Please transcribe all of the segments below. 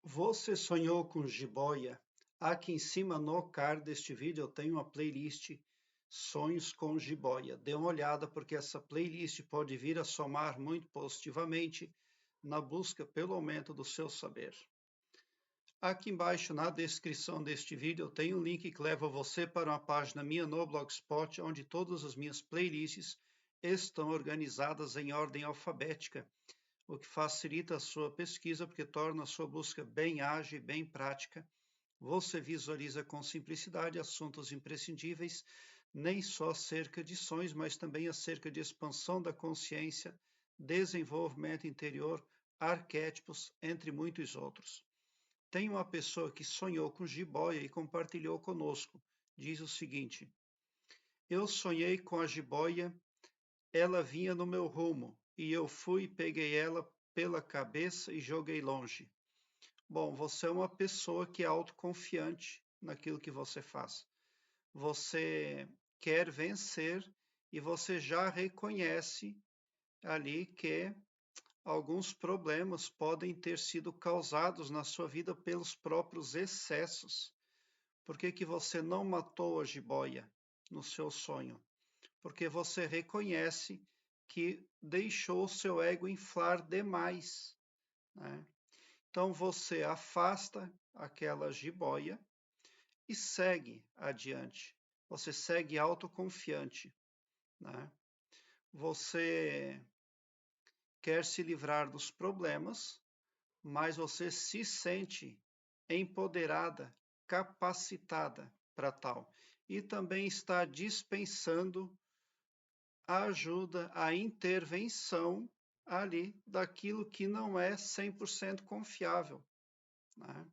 Você sonhou com jiboia? Aqui em cima no card deste vídeo eu tenho uma playlist Sonhos com Jiboia. Dê uma olhada porque essa playlist pode vir a somar muito positivamente na busca pelo aumento do seu saber. Aqui embaixo na descrição deste vídeo eu tenho um link que leva você para uma página minha no Blogspot, onde todas as minhas playlists estão organizadas em ordem alfabética, o que facilita a sua pesquisa porque torna a sua busca bem ágil e bem prática. Você visualiza com simplicidade assuntos imprescindíveis, nem só acerca de sonhos, mas também acerca de expansão da consciência, desenvolvimento interior, arquétipos, entre muitos outros. Tem uma pessoa que sonhou com jiboia e compartilhou conosco. Diz o seguinte: eu sonhei com a jiboia, ela vinha no meu rumo, e eu fui, peguei ela pela cabeça e joguei longe. Bom, você é uma pessoa que é autoconfiante naquilo que você faz. Você quer vencer e você já reconhece ali que alguns problemas podem ter sido causados na sua vida pelos próprios excessos. Por que que você não matou a jiboia no seu sonho? Porque você reconhece que deixou o seu ego inflar demais, né? Então você afasta aquela jiboia e segue adiante. Você segue autoconfiante, né? Você quer se livrar dos problemas, mas você se sente empoderada, capacitada para tal. E também está dispensando a ajuda, a intervenção ali daquilo que não é 100% confiável, né?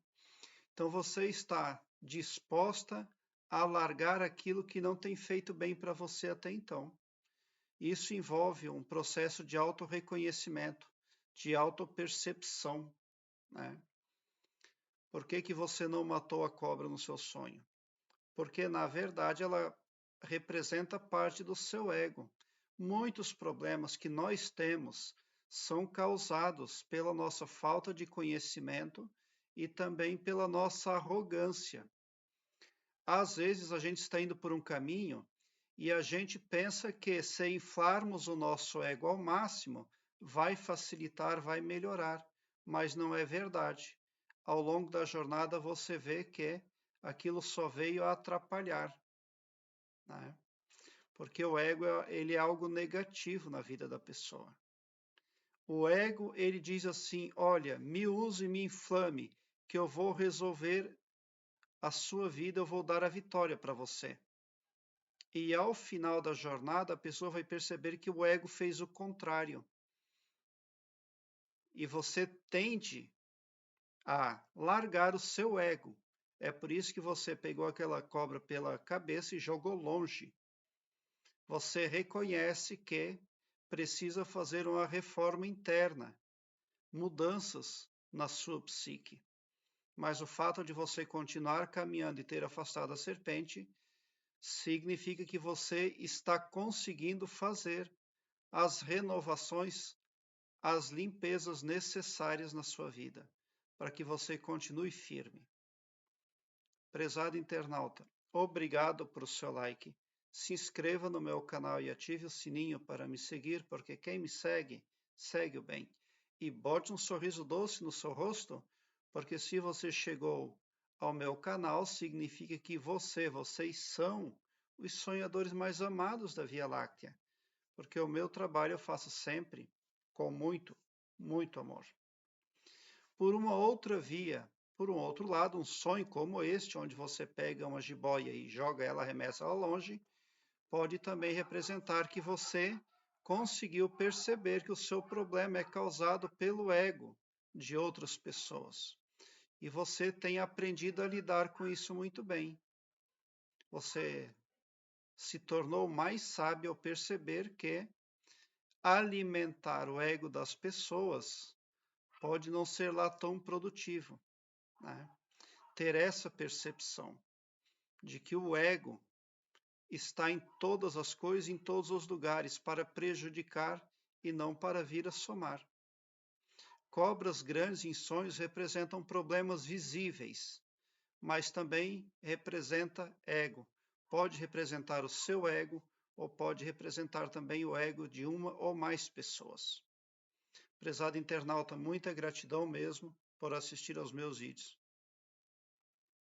Então você está disposta a largar aquilo que não tem feito bem para você até então. Isso envolve um processo de autorreconhecimento, de autopercepção, né? Por que que você não matou a cobra no seu sonho? Porque, na verdade, ela representa parte do seu ego. Muitos problemas que nós temos são causados pela nossa falta de conhecimento e também pela nossa arrogância. Às vezes a gente está indo por um caminho e a gente pensa que se inflarmos o nosso ego ao máximo, vai facilitar, vai melhorar, mas não é verdade. Ao longo da jornada você vê que aquilo só veio a atrapalhar, né? Porque o ego ele é algo negativo na vida da pessoa. O ego ele diz assim: olha, me use e me inflame, que eu vou resolver a sua vida, eu vou dar a vitória para você. E ao final da jornada, a pessoa vai perceber que o ego fez o contrário. E você tende a largar o seu ego. É por isso que você pegou aquela cobra pela cabeça e jogou longe. Você reconhece que precisa fazer uma reforma interna, mudanças na sua psique. Mas o fato de você continuar caminhando e ter afastado a serpente significa que você está conseguindo fazer as renovações, as limpezas necessárias na sua vida, para que você continue firme. Prezado internauta, obrigado por seu like. Se inscreva no meu canal e ative o sininho para me seguir, porque quem me segue, segue o bem. E bote um sorriso doce no seu rosto, porque se você chegou ao meu canal, significa que vocês são os sonhadores mais amados da Via Láctea, porque o meu trabalho eu faço sempre com muito, muito amor. Por uma outra via, por um outro lado, um sonho como este, onde você pega uma jiboia e joga ela, arremessa ela longe, pode também representar que você conseguiu perceber que o seu problema é causado pelo ego de outras pessoas. E você tem aprendido a lidar com isso muito bem. Você se tornou mais sábio ao perceber que alimentar o ego das pessoas pode não ser lá tão produtivo, né? Ter essa percepção de que o ego está em todas as coisas, em todos os lugares, para prejudicar e não para vir a somar. Cobras grandes em sonhos representam problemas visíveis, mas também representa ego. Pode representar o seu ego ou pode representar também o ego de uma ou mais pessoas. Prezado internauta, muita gratidão mesmo por assistir aos meus vídeos.